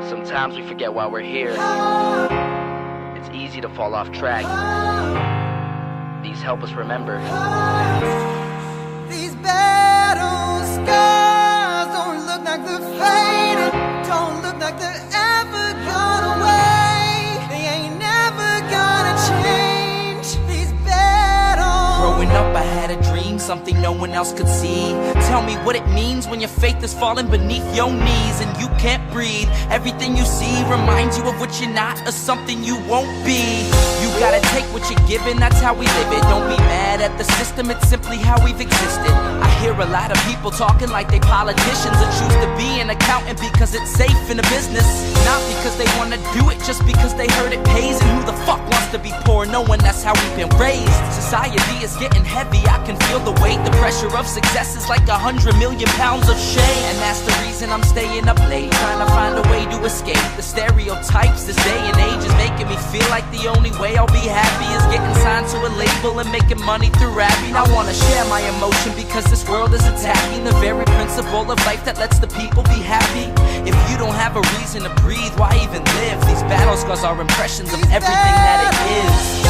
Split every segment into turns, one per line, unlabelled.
Sometimes we forget why we're here. It's easy to fall off track. These help us remember.
These battle scars don't look like they're faded, don't look like they're ever gone away. They ain't never gonna change. These battles.
Growing up I had a dream, something no one else could see. Tell me what it means when your faith is falling beneath your knees and you can't breathe. Everything you see reminds you of what you're not or something you won't be. You gotta take what you're given, that's how we live it. Don't be mad at the system, it's simply how we've existed. I hear a lot of people talking like they politicians and choose to be an accountant because it's safe in the business. Not because they wanna do it, just because they heard it pays. And who the fuck wants to be poor knowing that's how we've been raised? Society is getting heavy, I can feel the weight. The pressure of success is like 100 million pounds of shame. And that's the reason I'm staying up late, trying to find a way to escape the stereotypes this day and age is making me feel like the only way I'll be happy is getting signed to a label and making money through rapping. I wanna share my emotion because this world is attacking the very principle of life that lets the people be happy. If you don't have a reason to breathe, why even live? These battle scars are impressions of everything that it is.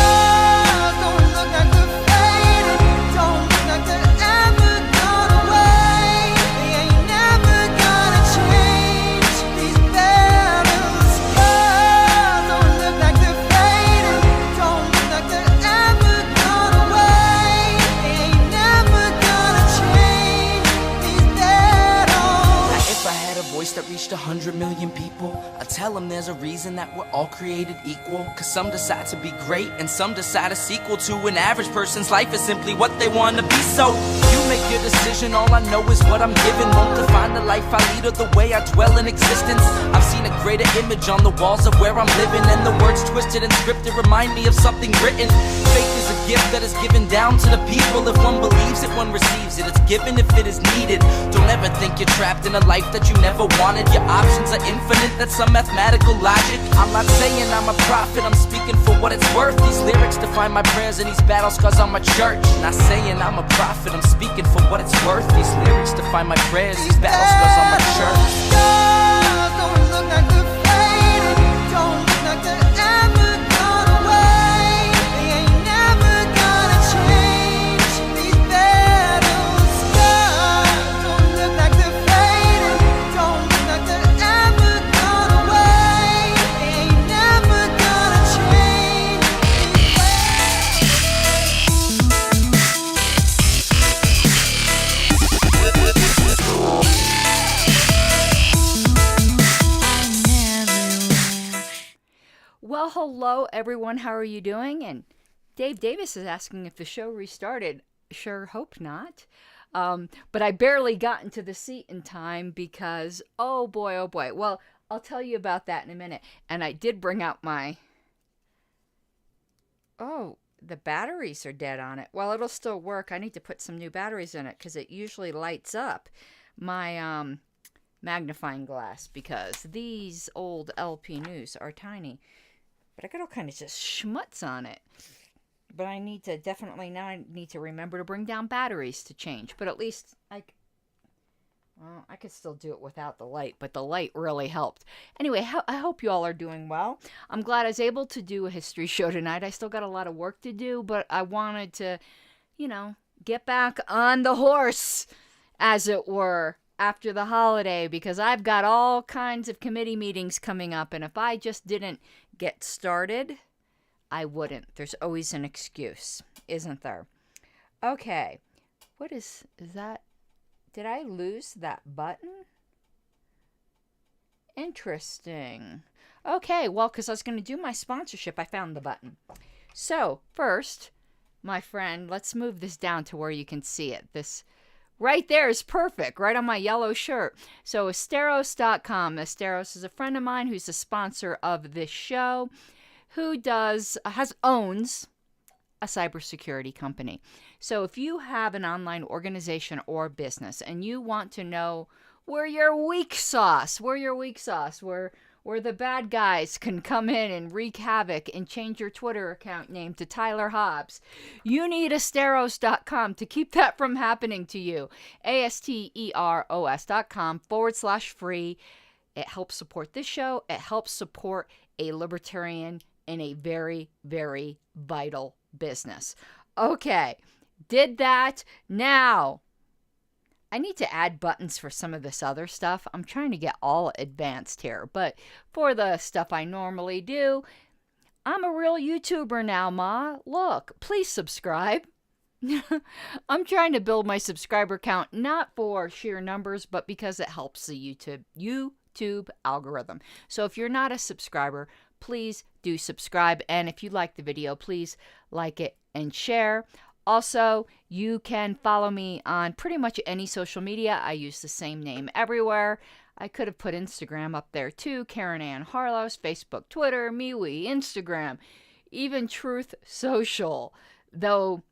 Don't look like they're faded, don't look like they're ever gone away. They ain't never gonna change. These battle scars don't look like they're faded, don't look like they're ever gone away. They ain't never gonna change. These battles.
Now, if I had a voice that reached 100 million people, I'd tell them there's a reason that we're all created equal. Cause some decide to be great and some decide a sequel to an average person's life is simply what they want to be. So you make your decision, all I know is what I'm given. Won't define the life I lead or the way I dwell in existence. I've seen a greater image on the walls of where I'm living, and the words twisted and scripted remind me of something written. Faith is a gift that is given down to the people. If one believes it, one receives it. It's given if it is needed. Don't ever think you're trapped in a life that you never wanted. Your options are infinite, that's some mathematical logic. I'm not saying I'm a prophet, I'm speaking for what it's worth. These lyrics define my prayers and these battle scars on my church. Not saying I'm a prophet, I'm speaking for what it's worth. These lyrics define my prayers, these battle scars on my church.
Don't look like they're faded, don't look like they're ever gone away. They ain't never gonna change. These battle scars don't look like they're faded, don't look like they're ever gone away. They ain't never gonna change.
Well, hello everyone, how are you doing? And Dave Davis is asking if the show restarted. Sure hope not. But I barely got into the seat in time because, oh boy. Well, I'll tell you about that in a minute. And I did bring out my... Oh, the batteries are dead on it. Well, it'll still work. I need to put some new batteries in it because it usually lights up my magnifying glass because these old LP News are tiny. But I got all kind of just schmutz on it. But I need to I need to remember to bring down batteries to change. But at least I could still do it without the light, but the light really helped. Anyway, I hope you all are doing well. I'm glad I was able to do a history show tonight. I still got a lot of work to do, but I wanted to, get back on the horse, as it were, after the holiday, because I've got all kinds of committee meetings coming up, and if I just didn't get started, I wouldn't. There's always an excuse, isn't there? Okay, what is that? Did I lose that button? Interesting. Okay, well, because I was going to do my sponsorship, I found the button. So, first, my friend, let's move this down to where you can see it. This right there is perfect, right on my yellow shirt. So, Asteros.com. Asteros is a friend of mine who's a sponsor of this show, who owns a cybersecurity company. So if you have an online organization or business and you want to know where your weak sauce, where the bad guys can come in and wreak havoc and change your Twitter account name to Tyler Hobbs, you need Asteros.com to keep that from happening to you. Asteros.com /free. It helps support this show. It helps support a libertarian in a very, very vital business. Okay, did that. Now, I need to add buttons for some of this other stuff. I'm trying to get all advanced here, but for the stuff I normally do, I'm a real YouTuber now, Ma. Look, please subscribe. I'm trying to build my subscriber count, not for sheer numbers, but because it helps the YouTube algorithm. So if you're not a subscriber, please do subscribe. And if you like the video, please like it and share. Also, you can follow me on pretty much any social media. I use the same name everywhere. I could have put Instagram up there too. Karen Ann Harlows, Facebook, Twitter, MeWe, Instagram, even Truth Social, though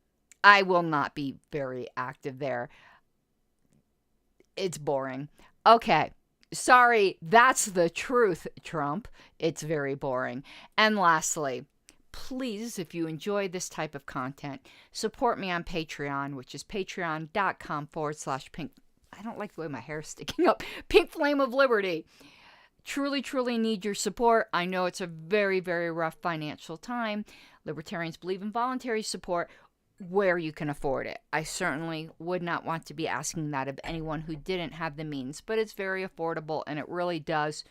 I will not be very active there. It's boring. Okay. Sorry, that's the truth, Trump. It's very boring. And lastly, please, if you enjoy this type of content, support me on Patreon, which is patreon.com/pink. I don't like the way my hair is sticking up. Pink Flame of Liberty. Truly, truly need your support. I know it's a very, very rough financial time. Libertarians believe in voluntary support where you can afford it. I certainly would not want to be asking that of anyone who didn't have the means, but it's very affordable and it really does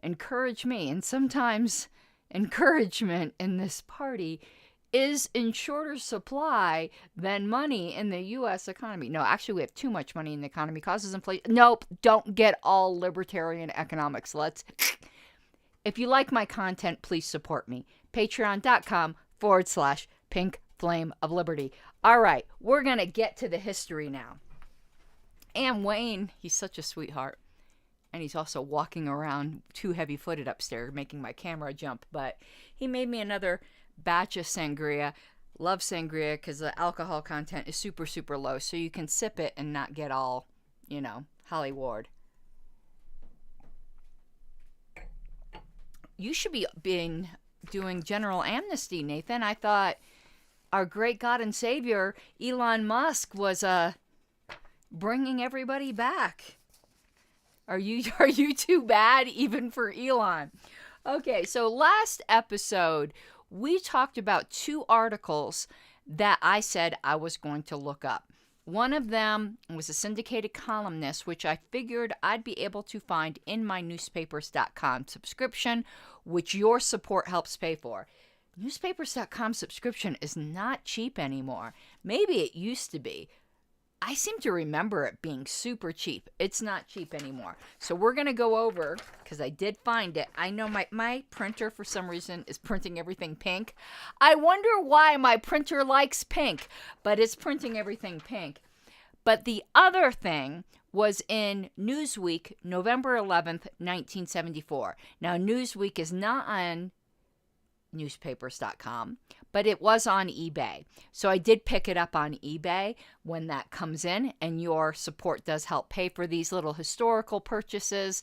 encourage me. And sometimes encouragement in this party is in shorter supply than money in the U.S. economy. No, actually, we have too much money in the economy. Causes inflation. Nope, don't get all libertarian economics. If you like my content, please support me. Patreon.com/Pink Flame of Liberty. All right, we're going to get to the history now. And Wayne, he's such a sweetheart. And he's also walking around too heavy-footed upstairs, making my camera jump. But he made me another batch of sangria. Love sangria because the alcohol content is super, super low. So you can sip it and not get all, Hollywood. You should be doing general amnesty, Nathan. I thought our great God and Savior, Elon Musk, was bringing everybody back. Are you too bad even for Elon? Okay, so last episode, we talked about 2 articles that I said I was going to look up. One of them was a syndicated columnist, which I figured I'd be able to find in my newspapers.com subscription, which your support helps pay for. Newspapers.com subscription is not cheap anymore. Maybe it used to be. I seem to remember it being super cheap. It's not cheap anymore. So we're going to go over, because I did find it. I know my printer, for some reason, is printing everything pink. I wonder why my printer likes pink, but it's printing everything pink. But the other thing was in Newsweek, November 11th, 1974. Now, Newsweek is not on newspapers.com, but it was on eBay. So I did pick it up on eBay when that comes in, and your support does help pay for these little historical purchases.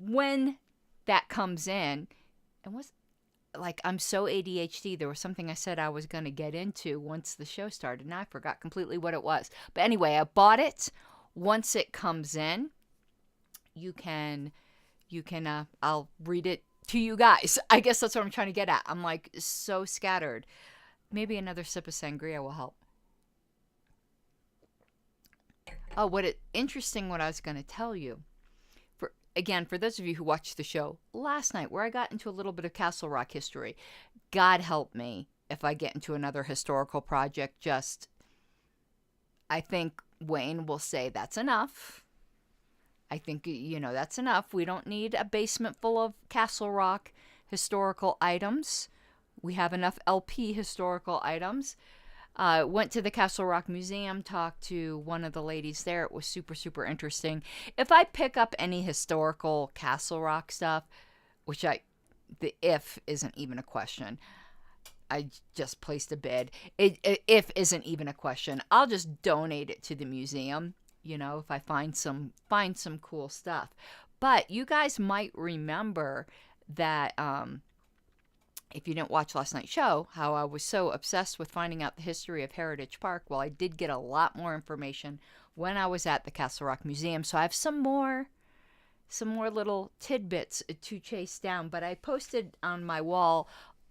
When that comes in, and I'm so ADHD, there was something I said I was going to get into once the show started, and I forgot completely what it was. But anyway, I bought it. Once it comes in, you can I'll read it to you guys. I guess that's what I'm trying to get at. I'm like so scattered. Maybe another sip of sangria will help. Oh, interesting what I was going to tell you. For those of you who watched the show last night, where I got into a little bit of Castle Rock history. God help me if I get into another historical project. I think Wayne will say that's enough. I think, that's enough. We don't need a basement full of Castle Rock historical items. We have enough LP historical items. Went to the Castle Rock Museum, talked to one of the ladies there. It was super, super interesting. If I pick up any historical Castle Rock stuff, which the if isn't even a question. I just placed a bid. If isn't even a question. I'll just donate it to the museum. If I find some cool stuff. But you guys might remember that if you didn't watch last night's show, how I was so obsessed with finding out the history of Heritage Park. Well, I did get a lot more information when I was at the Castle Rock Museum. So I have some more some more little tidbits to chase down. But I posted on my wall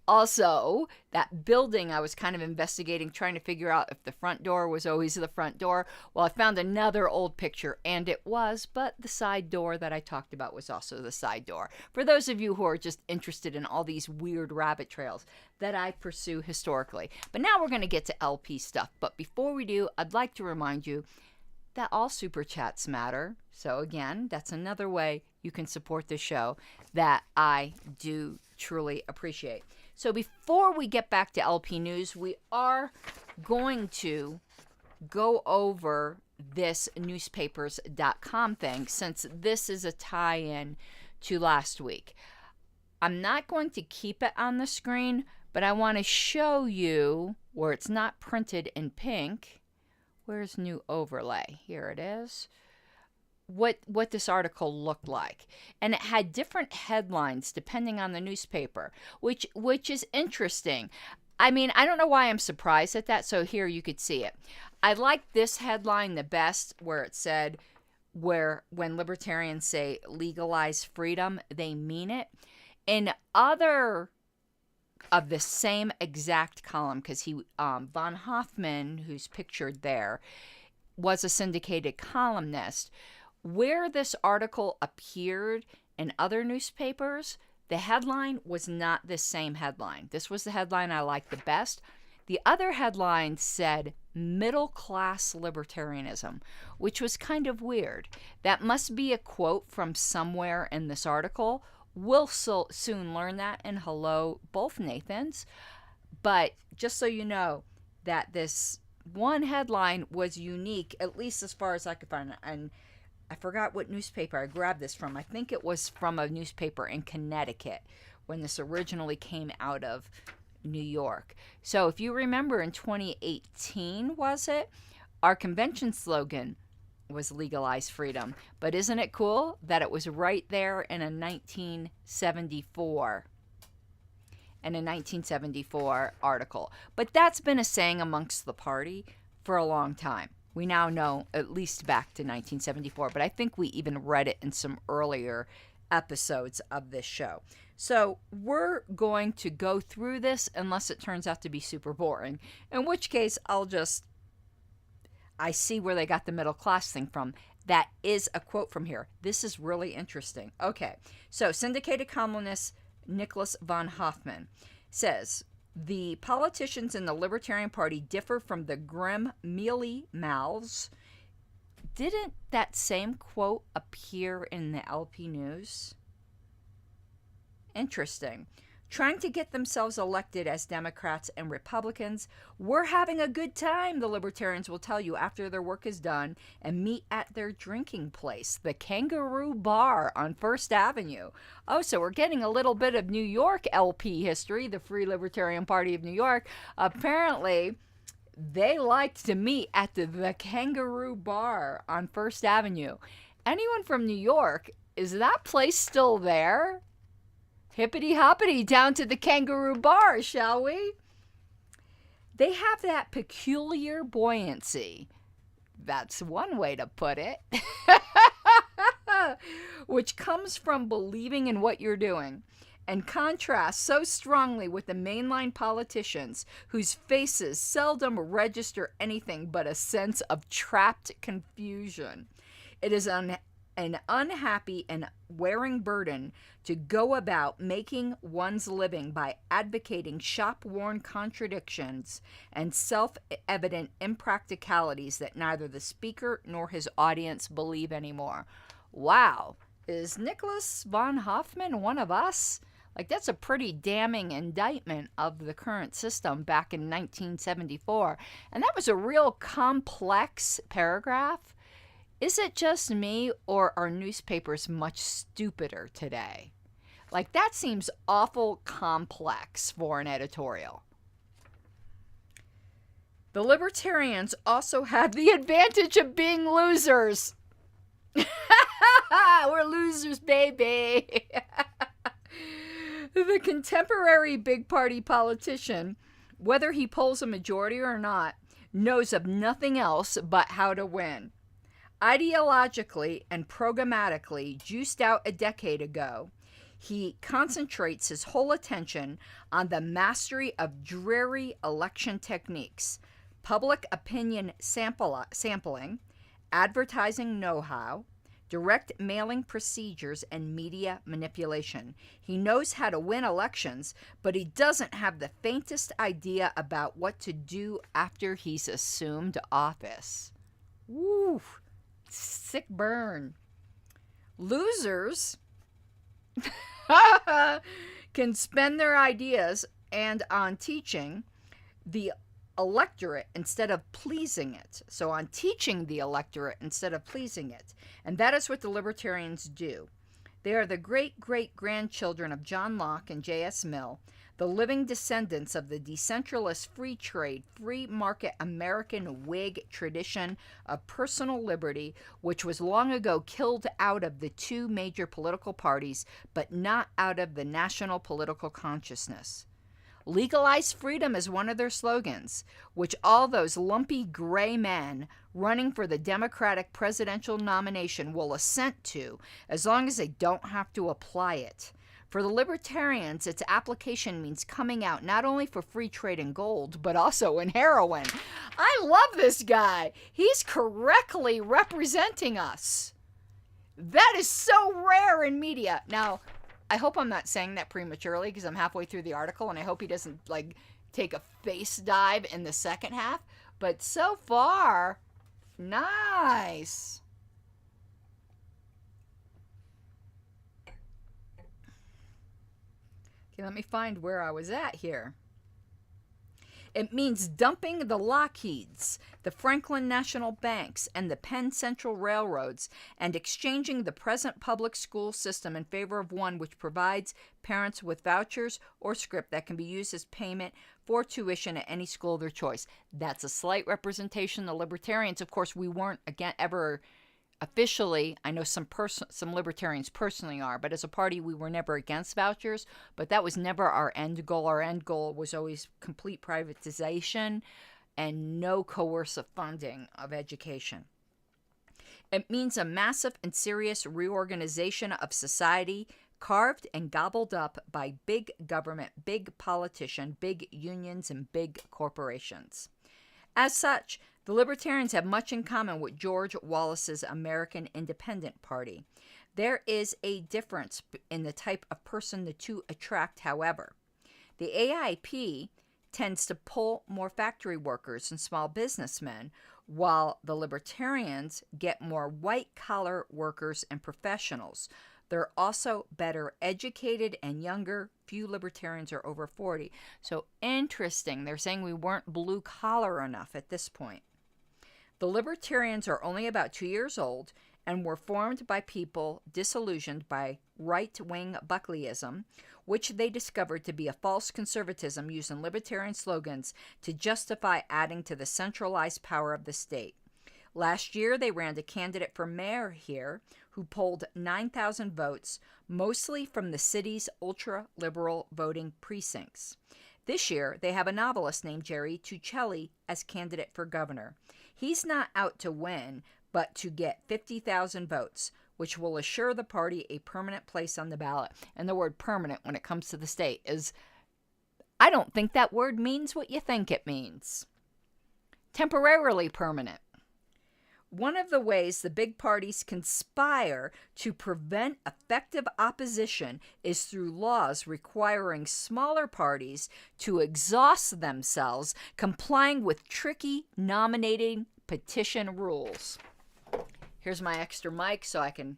also that building I was kind of investigating, trying to figure out if the front door was always the front door. Well, I found another old picture, and it was, but the side door that I talked about was also the side door. For those of you who are just interested in all these weird rabbit trails that I pursue historically. But now we're going to get to LP stuff. But before we do, I'd like to remind you that all super chats matter. So again, that's another way you can support the show that I do truly appreciate. So before we get back to LP news, we are going to go over this newspapers.com thing, since this is a tie-in to last week. I'm not going to keep it on the screen, but I want to show you where it's not printed in pink. Where's new overlay? Here it is. What this article looked like. And it had different headlines depending on the newspaper, which is interesting. I mean, I don't know why I'm surprised at that. So here you could see it. I like this headline the best, where it said, where when libertarians say legalize freedom, they mean it. In other of the same exact column, because von Hoffman, who's pictured there, was a syndicated columnist. Where this article appeared in other newspapers, the headline was not the same headline. This was the headline I liked the best. The other headline said middle-class libertarianism, which was kind of weird. That must be a quote from somewhere in this article. We'll soon learn that, and hello, both Nathans. But just so you know that this one headline was unique, at least as far as I could find it. And I forgot what newspaper I grabbed this from. I think it was from a newspaper in Connecticut when this originally came out of New York. So if you remember in 2018, was it? Our convention slogan was legalize freedom. But isn't it cool that it was right there in a 1974 article? But that's been a saying amongst the party for a long time. We now know at least back to 1974, but I think we even read it in some earlier episodes of this show. So we're going to go through this unless it turns out to be super boring, in which case I see where they got the middle class thing from. That is a quote from here. This is really interesting. Okay, so syndicated columnist Nicholas von Hoffman says, the politicians in the Libertarian Party differ from the grim mealy mouths. Didn't that same quote appear in the LP News? Interesting. Trying to get themselves elected as Democrats and Republicans. We're having a good time, the Libertarians will tell you after their work is done, and meet at their drinking place, the Kangaroo Bar on First Avenue. Oh, so we're getting a little bit of New York LP history, the Free Libertarian Party of New York. Apparently, they liked to meet at the Kangaroo Bar on First Avenue. Anyone from New York, is that place still there? Hippity hoppity down to the Kangaroo Bar, shall we? They have that peculiar buoyancy. That's one way to put it. Which comes from believing in what you're doing, and contrasts so strongly with the mainline politicians whose faces seldom register anything but a sense of trapped confusion. It is an unhappy and wearing burden to go about making one's living by advocating shop-worn contradictions and self-evident impracticalities that neither the speaker nor his audience believe anymore. Wow, is Nicholas von Hoffman one of us? Like, that's a pretty damning indictment of the current system back in 1974. And that was a real complex paragraph. Is it just me, or are newspapers much stupider today? Like, that seems awful complex for an editorial. The Libertarians also have the advantage of being losers. We're losers, baby. The contemporary big party politician, whether he polls a majority or not, knows of nothing else but how to win. Ideologically and programmatically juiced out a decade ago, he concentrates his whole attention on the mastery of dreary election techniques, public opinion sampling, advertising know-how, direct mailing procedures, and media manipulation. He knows how to win elections, but he doesn't have the faintest idea about what to do after he's assumed office. Woo! Sick burn. Losers can spend their ideas and on teaching the electorate instead of pleasing it. So on teaching the electorate instead of pleasing it. And that is what the libertarians do. They are the great-great-grandchildren of John Locke and J.S. Mill, the living descendants of the decentralist free trade, free market American Whig tradition of personal liberty, which was long ago killed out of the two major political parties, but not out of the national political consciousness. Legalize freedom is one of their slogans, which all those lumpy gray men running for the Democratic presidential nomination will assent to, as long as they don't have to apply it. For the libertarians, its application means coming out not only for free trade in gold, but also in heroin. I love this guy. He's correctly representing us. That is so rare in media. Now, I hope I'm not saying that prematurely because I'm halfway through the article, and I hope he doesn't take a face dive in the second half. But so far, nice. Okay, let me find where I was at here. It means dumping the Lockheeds, the Franklin National Banks, and the Penn Central Railroads, and exchanging the present public school system in favor of one which provides parents with vouchers or script that can be used as payment for tuition at any school of their choice. That's a slight representation. The libertarians, of course, we weren't ever officially, I know some libertarians personally are, but as a party, we were never against vouchers, but that was never our end goal. Our end goal was always complete privatization and no coercive funding of education. It means a massive and serious reorganization of society, carved and gobbled up by big government, big politician, big unions, and big corporations. As such, the Libertarians have much in common with George Wallace's American Independent Party. There is a difference in the type of person the two attract, however. The AIP tends to pull more factory workers and small businessmen, while the Libertarians get more white-collar workers and professionals. They're also better educated and younger. Few libertarians are over 40. So interesting. They're saying we weren't blue-collar enough at this point. The Libertarians are only about 2 years old and were formed by people disillusioned by right-wing Buckleyism, which they discovered to be a false conservatism used in libertarian slogans to justify adding to the centralized power of the state. Last year, they ran a candidate for mayor here who polled 9,000 votes, mostly from the city's ultra-liberal voting precincts. This year, they have a novelist named Jerry Tuccelli as candidate for governor. He's not out to win, but to get 50,000 votes, which will assure the party a permanent place on the ballot. And the word permanent when it comes to the state is, I don't think that word means what you think it means. Temporarily permanent. One of the ways the big parties conspire to prevent effective opposition is through laws requiring smaller parties to exhaust themselves, complying with tricky nominating petition rules. Here's my extra mic so I can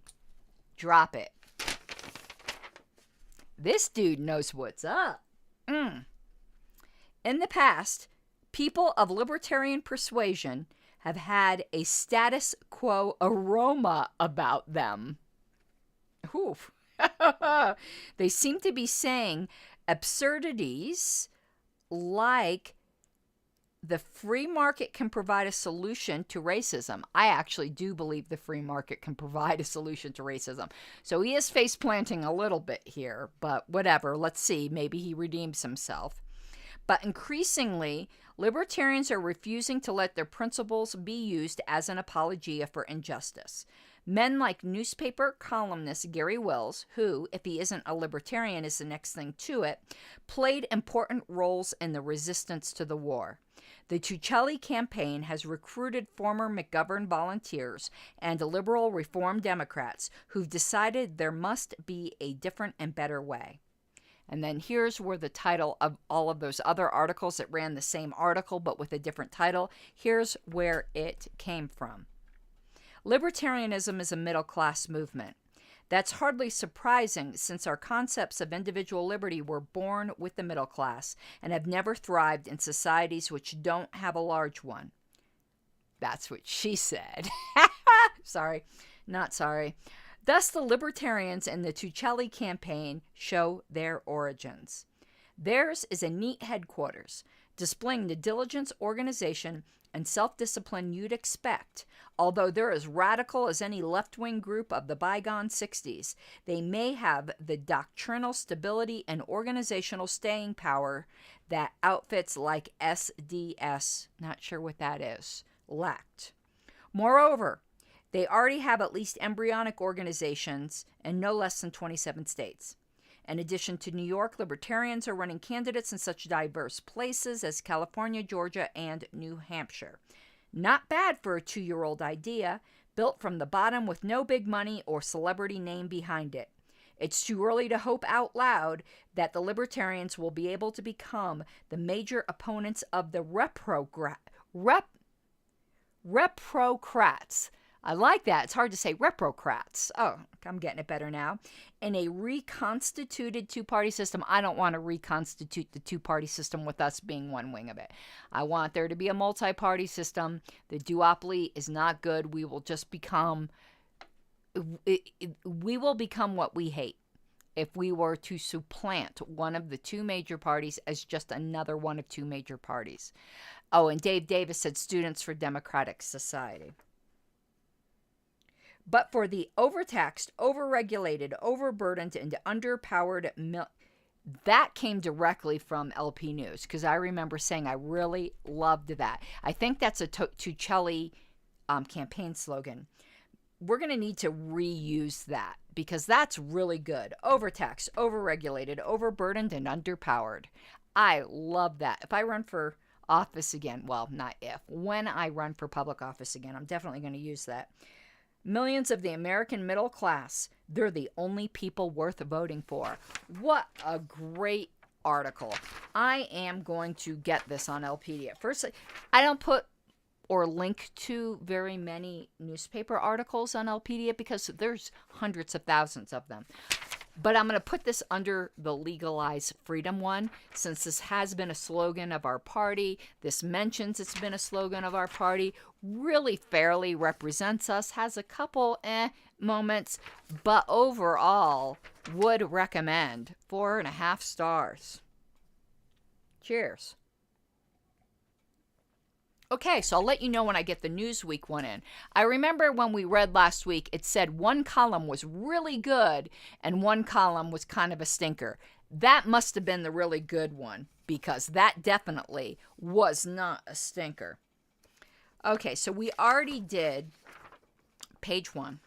drop it. This dude knows what's up. In the past, people of libertarian persuasion have had a status quo aroma about them. Oof. They seem to be saying absurdities like the free market can provide a solution to racism. I actually do believe the free market can provide a solution to racism. So he is face planting a little bit here, but whatever. Let's see. Maybe he redeems himself. But increasingly, Libertarians are refusing to let their principles be used as an apologia for injustice. Men like newspaper columnist Gary Wells, who, if he isn't a libertarian, is the next thing to it, played important roles in the resistance to the war. The Tuchelli campaign has recruited former McGovern volunteers and liberal Reform Democrats who've decided there must be a different and better way. And then here's where the title of all of those other articles that ran the same article but with a different title, here's where it came from. Libertarianism is a middle-class movement. That's hardly surprising since our concepts of individual liberty were born with the middle class and have never thrived in societies which don't have a large one. That's what she said. Sorry, not sorry. Thus, the Libertarians and the Tuchelli campaign show their origins. Theirs is a neat headquarters, displaying the diligence, organization, and self-discipline you'd expect. Although they're as radical as any left-wing group of the bygone 60s, they may have the doctrinal stability and organizational staying power that outfits like SDS, not sure what that is, lacked. Moreover, they already have at least embryonic organizations in no less than 27 states. In addition to New York, Libertarians are running candidates in such diverse places as California, Georgia, and New Hampshire. Not bad for a 2-year-old idea, built from the bottom with no big money or celebrity name behind it. It's too early to hope out loud that the Libertarians will be able to become the major opponents of the reprocrats. I like that. It's hard to say reprocrats. Oh, I'm getting it better now. In a reconstituted two-party system, I don't want to reconstitute the two-party system with us being one wing of it. I want there to be a multi-party system. The duopoly is not good. We will just become what we hate if we were to supplant one of the two major parties as just another one of two major parties. Oh, and Dave Davis said Students for Democratic Society. But for the overtaxed, overregulated, overburdened, and underpowered, that came directly from LP News, because I remember saying I really loved that. I think that's a Tuchelli campaign slogan. We're going to need to reuse that, because that's really good. Overtaxed, overregulated, overburdened, and underpowered. I love that. If I run for office again, well, not if, when I run for public office again, I'm definitely going to use that. Millions of the American middle class, they're the only people worth voting for. What a great article. I am going to get this on LPD. First, I don't put or link to very many newspaper articles on LPD because there's hundreds of thousands of them. But I'm going to put this under the Legalize Freedom one, since this has been a slogan of our party. This mentions it's been a slogan of our party, really fairly represents us, has a couple moments, but overall would recommend 4.5 stars. Cheers. Okay, so I'll let you know when I get the Newsweek one in. I remember when we read last week, it said one column was really good and one column was kind of a stinker. That must have been the really good one, because that definitely was not a stinker. Okay, so we already did page 1.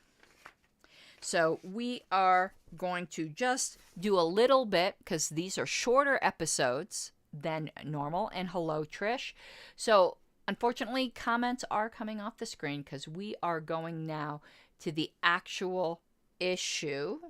So we are going to just do a little bit, because these are shorter episodes than normal. And hello, Trish. So unfortunately, comments are coming off the screen because we are going now to the actual issue.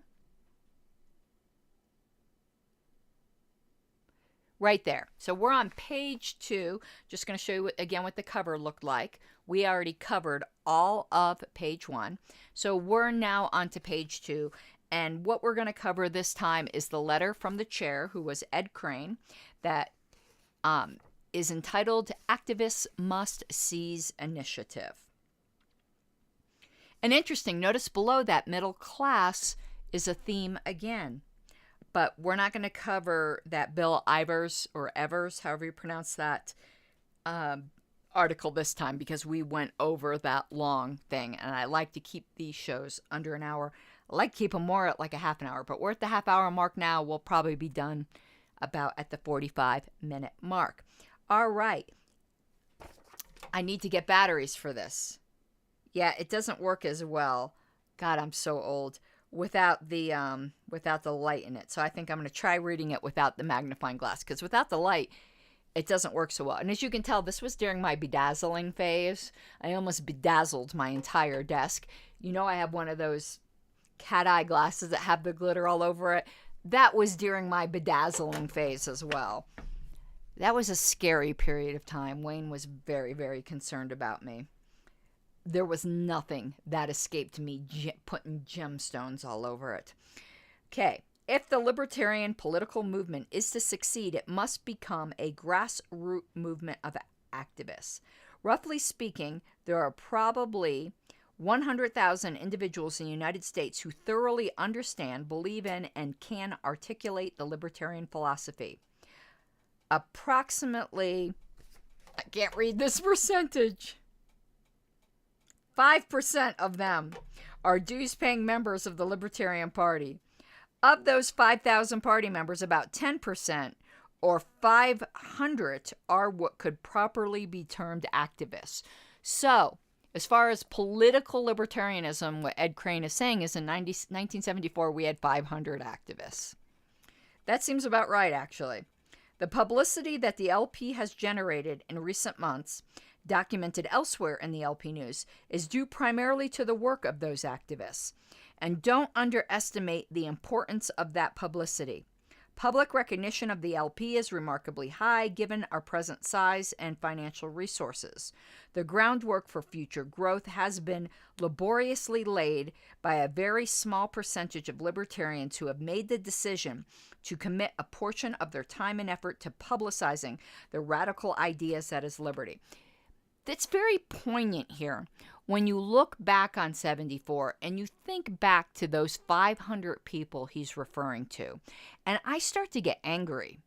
Right there. So we're on page 2. Just going to show you again what the cover looked like. We already covered all of page 1. So we're now on to page 2. And what we're going to cover this time is the letter from the chair, who was Ed Crane, that is entitled Activists Must Seize Initiative. And interesting, notice below that middle class is a theme again. But we're not going to cover that Bill Ivers, or Evers, however you pronounce that, article this time, because we went over that long thing. And I like to keep these shows under an hour. I like to keep them more at like a half an hour. But we're at the half-hour mark now. We'll probably be done about at the 45-minute mark. All right. I need to get batteries for this. Yeah, it doesn't work as well. God, I'm so old. Without the light in it. So I think I'm going to try reading it without the magnifying glass, because without the light, it doesn't work so well. And as you can tell, this was during my bedazzling phase. I almost bedazzled my entire desk. You know, I have one of those cat eye glasses that have the glitter all over it. That was during my bedazzling phase as well. That was a scary period of time. Wayne was very, very concerned about me. There was nothing that escaped me putting gemstones all over it. Okay. If the libertarian political movement is to succeed, it must become a grassroots movement of activists. Roughly speaking, there are probably 100,000 individuals in the United States who thoroughly understand, believe in, and can articulate the libertarian philosophy. Approximately, I can't read this percentage, 5% of them are dues-paying members of the Libertarian Party. Of those 5,000 party members, about 10%, or 500, are what could properly be termed activists. So, as far as political libertarianism, what Ed Crane is saying is in 1974, we had 500 activists. That seems about right, actually. The publicity that the LP has generated in recent months, documented elsewhere in the LP News, is due primarily to the work of those activists. And don't underestimate the importance of that publicity. Public recognition of the LP is remarkably high given our present size and financial resources. The groundwork for future growth has been laboriously laid by a very small percentage of libertarians who have made the decision to commit a portion of their time and effort to publicizing the radical ideas that is liberty. It's very poignant here when you look back on 74 and you think back to those 500 people he's referring to. And I start to get angry,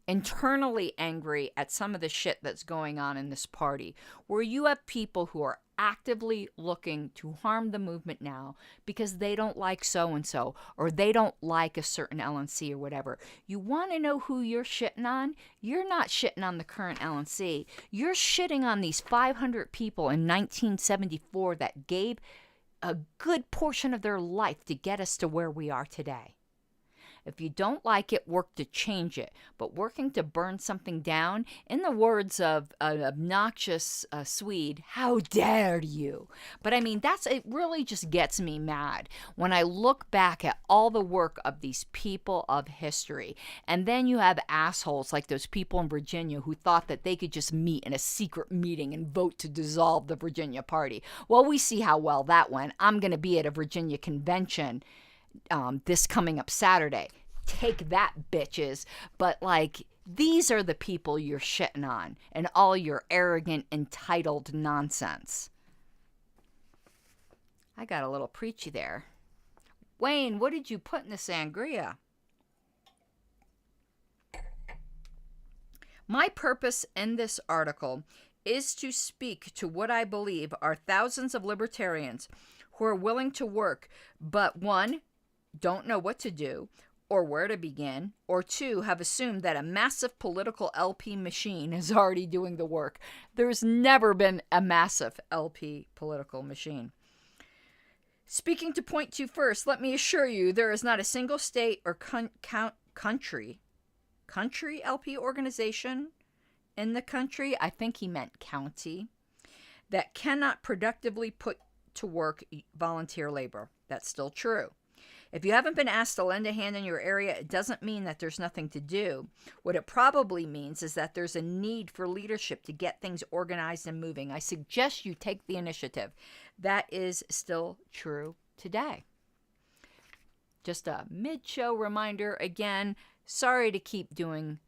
internally angry at some of the shit that's going on in this party, where you have people who are actively looking to harm the movement now because they don't like so-and-so or they don't like a certain LNC or whatever. You want to know who you're shitting on? You're not shitting on the current LNC. You're shitting on these 500 people in 1974 that gave a good portion of their life to get us to where we are today. If you don't like it, work to change it. But working to burn something down, in the words of an obnoxious Swede, how dare you? But I mean, it really just gets me mad when I look back at all the work of these people of history. And then you have assholes like those people in Virginia who thought that they could just meet in a secret meeting and vote to dissolve the Virginia party. Well, we see how well that went. I'm going to be at a Virginia convention this coming up Saturday. Take that, bitches. But these are the people you're shitting on and all your arrogant, entitled nonsense. I got a little preachy there. Wayne, what did you put in the sangria? My purpose in this article is to speak to what I believe are thousands of libertarians who are willing to work, but one, don't know what to do or where to begin, or two, have assumed that a massive political LP machine is already doing the work. There's never been a massive LP political machine. Speaking to point two first, let me assure you there is not a single state or country LP organization in the country, I think he meant county, that cannot productively put to work volunteer labor. That's still true. If you haven't been asked to lend a hand in your area, it doesn't mean that there's nothing to do. What it probably means is that there's a need for leadership to get things organized and moving. I suggest you take the initiative. That is still true today. Just a mid-show reminder again. Sorry to keep doing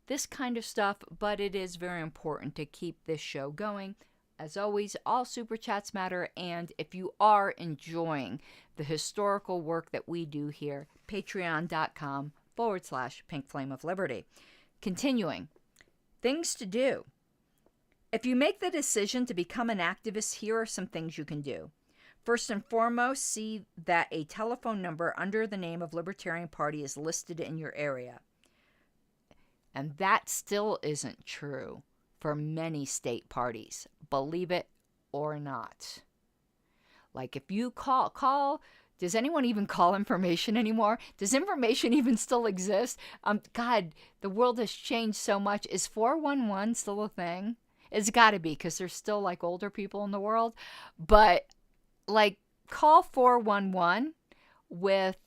this kind of stuff, but it is very important to keep this show going. As always, all super chats matter, and if you are enjoying the historical work that we do here, patreon.com/Pink Flame of Liberty. Continuing, things to do. If you make the decision to become an activist, here are some things you can do. First and foremost, see that a telephone number under the name of Libertarian Party is listed in your area. And that still isn't true. for many state parties, believe it or not. Like if you call, does anyone even call information anymore? Does information even still exist? God, the world has changed so much. Is 411 still a thing? It's got to be, because there's still like older people in the world. But like call 411 with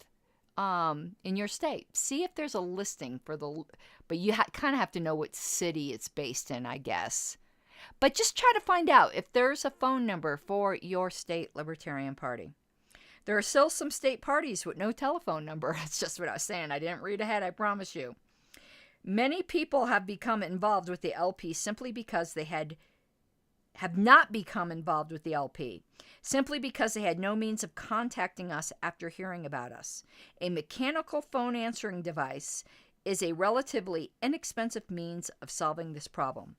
in your state. See if there's a listing for the, but you kind of have to know what city it's based in, I guess. But just try to find out if there's a phone number for your state Libertarian Party. There are still some state parties with no telephone number. That's just what I was saying. I didn't read ahead, I promise you. Many people have become involved with the LP simply because they have not become involved with the LP, simply because they had no means of contacting us after hearing about us. A mechanical phone answering device is a relatively inexpensive means of solving this problem.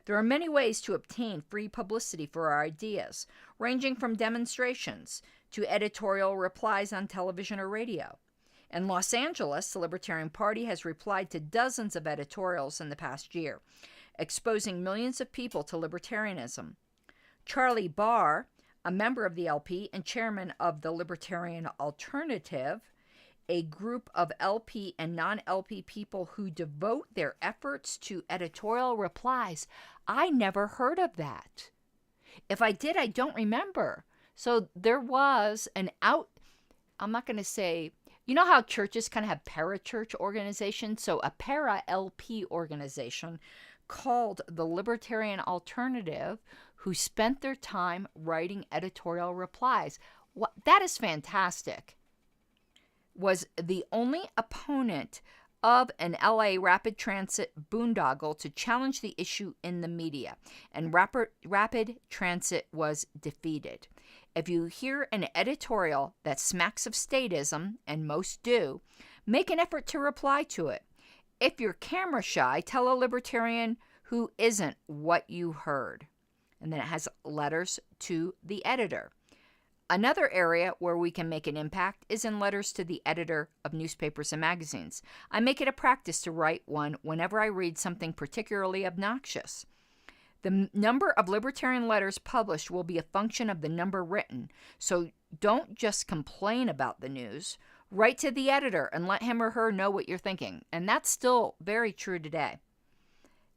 There are many ways to obtain free publicity for our ideas, ranging from demonstrations to editorial replies on television or radio. In Los Angeles, the Libertarian Party has replied to dozens of editorials in the past year, exposing millions of people to libertarianism. Charlie Barr, a member of the LP and chairman of the Libertarian Alternative, a group of LP and non-LP people who devote their efforts to editorial replies. I never heard of that. If I did, I don't remember. So there was I'm not going to say, you know how churches kind of have parachurch organizations? So a para-LP organization called the Libertarian Alternative, who spent their time writing editorial replies. That is fantastic. Was the only opponent of an LA rapid transit boondoggle to challenge the issue in the media, and rapid transit was defeated. If you hear an editorial that smacks of statism, and most do, make an effort to reply to it. If you're camera shy, tell a libertarian who isn't what you heard. And then it has letters to the editor. Another area where we can make an impact is in letters to the editor of newspapers and magazines. I make it a practice to write one whenever I read something particularly obnoxious. The number of libertarian letters published will be a function of the number written, so don't just complain about the news. Write to the editor and let him or her know what you're thinking, and that's still very true today.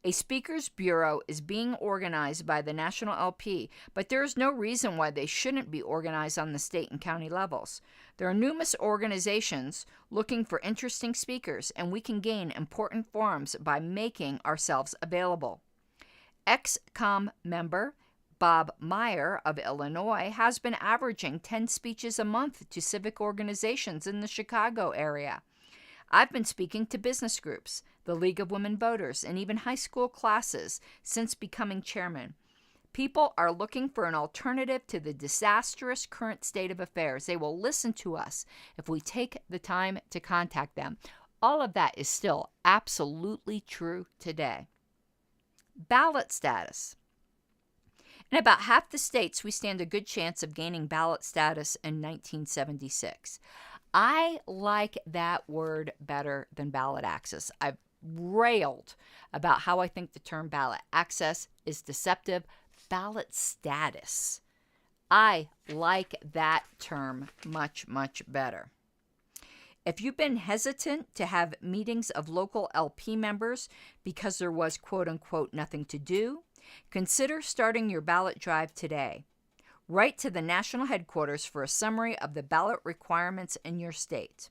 A speakers bureau is being organized by the National LP, but there is no reason why they shouldn't be organized on the state and county levels. There are numerous organizations looking for interesting speakers, and we can gain important forums by making ourselves available. Ex-Com member Bob Meyer of Illinois has been averaging 10 speeches a month to civic organizations in the Chicago area. I've been speaking to business groups, the League of Women Voters, and even high school classes since becoming chairman. People are looking for an alternative to the disastrous current state of affairs. They will listen to us if we take the time to contact them. All of that is still absolutely true today. Ballot status. In about half the states, we stand a good chance of gaining ballot status in 1976. I like that word better than ballot access. I've railed about how I think the term ballot access is deceptive. Ballot status. I like that term much, much better. If you've been hesitant to have meetings of local LP members because there was quote-unquote nothing to do, consider starting your ballot drive today. Write to the national headquarters for a summary of the ballot requirements in your state.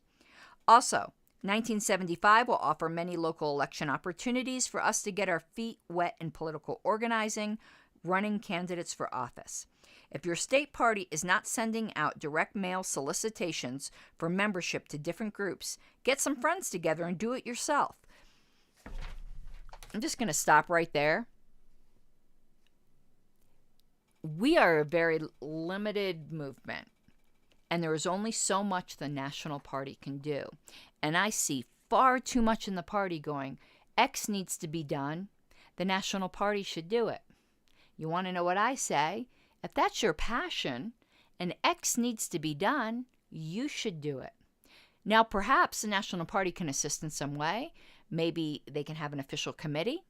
Also, 1975 will offer many local election opportunities for us to get our feet wet in political organizing, running candidates for office. If your state party is not sending out direct mail solicitations for membership to different groups, get some friends together and do it yourself. I'm just going to stop right there. We are a very limited movement, and there is only so much the National Party can do. And I see far too much in the party going, X needs to be done. The National Party should do it. You want to know what I say? If that's your passion and X needs to be done, you should do it. Now, perhaps the National Party can assist in some way. Maybe they can have an official committee.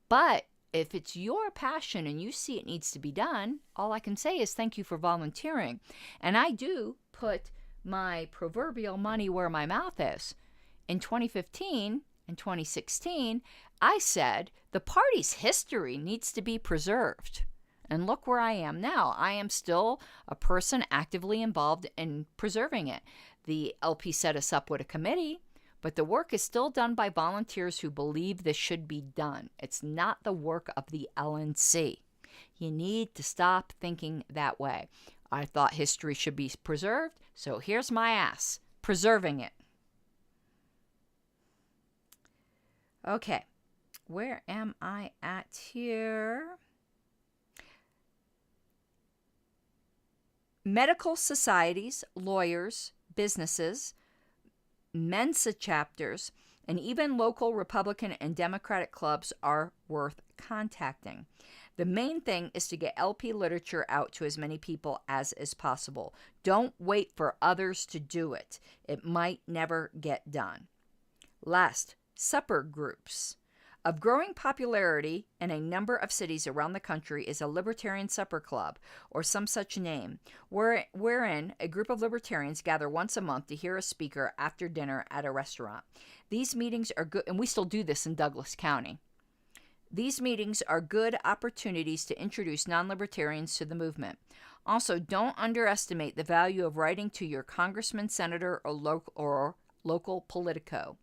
But if it's your passion and you see it needs to be done, all I can say is thank you for volunteering. And I do put my proverbial money where my mouth is. In 2015 and 2016, I said the party's history needs to be preserved. And look where I am now. I am still a person actively involved in preserving it. The LP set us up with a committee, but the work is still done by volunteers who believe this should be done. It's not the work of the LNC. You need to stop thinking that way. I thought history should be preserved, so here's my ass, preserving it. Okay, where am I at here? Medical societies, lawyers, businesses, Mensa chapters, and even local Republican and Democratic clubs are worth contacting. The main thing is to get LP literature out to as many people as is possible. Don't wait for others to do it. It might never get done. Last, supper groups. Of growing popularity in a number of cities around the country is a Libertarian Supper Club, or some such name, wherein a group of libertarians gather once a month to hear a speaker after dinner at a restaurant. These meetings are good, and we still do this in Douglas County. These meetings are good opportunities to introduce non-libertarians to the movement. Also, don't underestimate the value of writing to your congressman, senator, or local politico.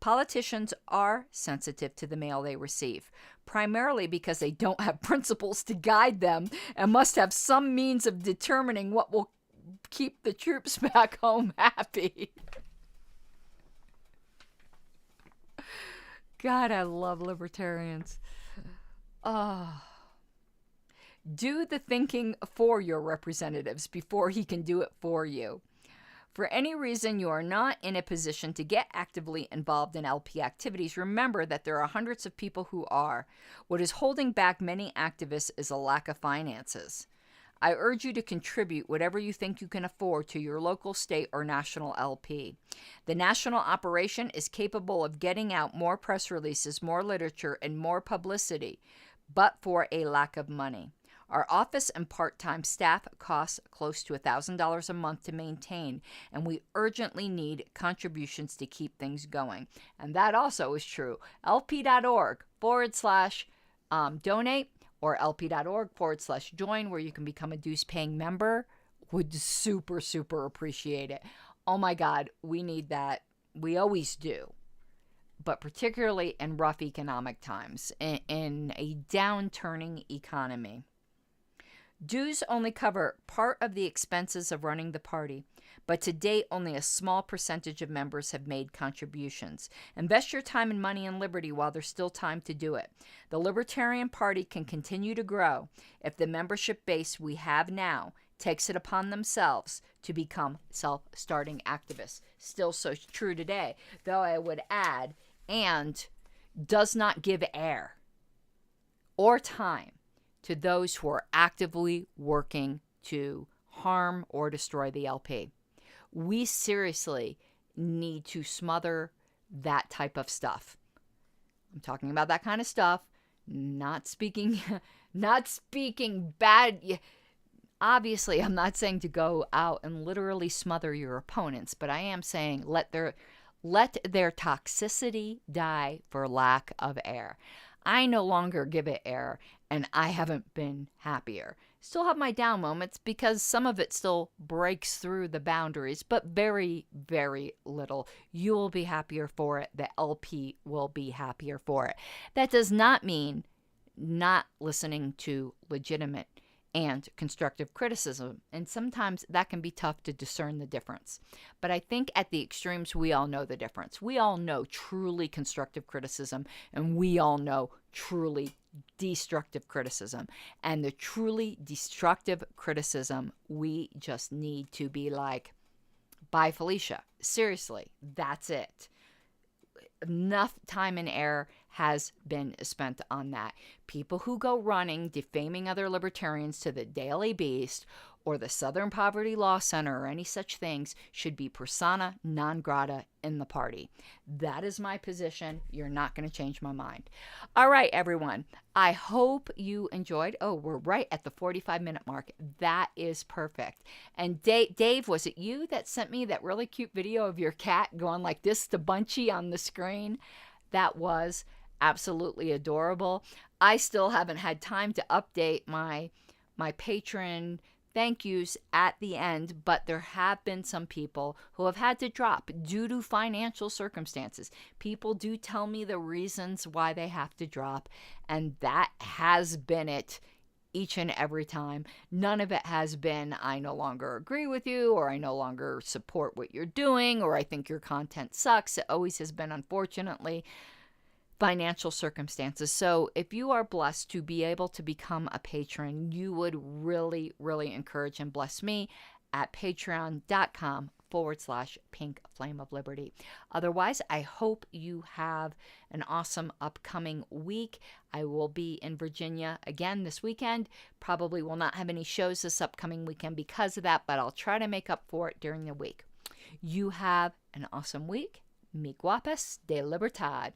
Politicians are sensitive to the mail they receive, primarily because they don't have principles to guide them and must have some means of determining what will keep the troops back home happy. God, I love libertarians. Oh. Do the thinking for your representatives before he can do it for you. For any reason you are not in a position to get actively involved in LP activities, remember that there are hundreds of people who are. What is holding back many activists is a lack of finances. I urge you to contribute whatever you think you can afford to your local, state, or national LP. The national operation is capable of getting out more press releases, more literature, and more publicity, but for a lack of money. Our office and part-time staff cost close to $1,000 a month to maintain, and we urgently need contributions to keep things going. And that also is true. lp.org/donate or lp.org/join, where you can become a dues-paying member. Would super, super appreciate it. Oh my God, we need that. We always do. But particularly in rough economic times, in a downturning economy. Dues only cover part of the expenses of running the party, but to date only a small percentage of members have made contributions. Invest your time and money in liberty while there's still time to do it. The Libertarian Party can continue to grow if the membership base we have now takes it upon themselves to become self-starting activists. Still so true today, though I would add, and does not give air or time to those who are actively working to harm or destroy the LP. We seriously need to smother that type of stuff. I'm talking about that kind of stuff, not speaking bad. Obviously, I'm not saying to go out and literally smother your opponents, but I am saying let their toxicity die for lack of air. I no longer give it air, and I haven't been happier. Still have my down moments because some of it still breaks through the boundaries, but very, very little. You will be happier for it. The LP will be happier for it. That does not mean not listening to legitimate and constructive criticism, and sometimes that can be tough to discern the difference. But I think at the extremes, we all know the difference. We all know truly constructive criticism, and we all know truly destructive criticism. And the truly destructive criticism, we just need to be like, bye, Felicia. Seriously, that's it. Enough time and air has been spent on that. People who go running, defaming other libertarians to the Daily Beast, or the Southern Poverty Law Center or any such things should be persona non grata in the party. That is my position. You're not going to change my mind. All right, everyone. I hope you enjoyed. Oh, we're right at the 45-minute mark. That is perfect. And Dave, was it you that sent me that really cute video of your cat going like this to Bunchy on the screen? That was absolutely adorable. I still haven't had time to update my patron thank yous at the end, but there have been some people who have had to drop due to financial circumstances. People do tell me the reasons why they have to drop, and that has been it each and every time. None of it has been, I no longer agree with you, or I no longer support what you're doing, or I think your content sucks. It always has been, unfortunately, financial circumstances. So if you are blessed to be able to become a patron, you would really, really encourage and bless me at patreon.com/Pink Flame of Liberty. Otherwise, I hope you have an awesome upcoming week. I will be in Virginia again this weekend. Probably will not have any shows this upcoming weekend because of that, but I'll try to make up for it during the week. You have an awesome week. Mi guapas de Libertad.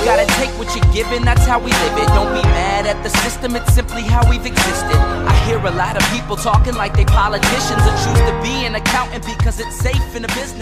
Gotta take what you're given, that's how we live it. Don't be mad at the system, it's simply how we've existed. I hear a lot of people talking like they politicians and choose to be an accountant because it's safe in a business.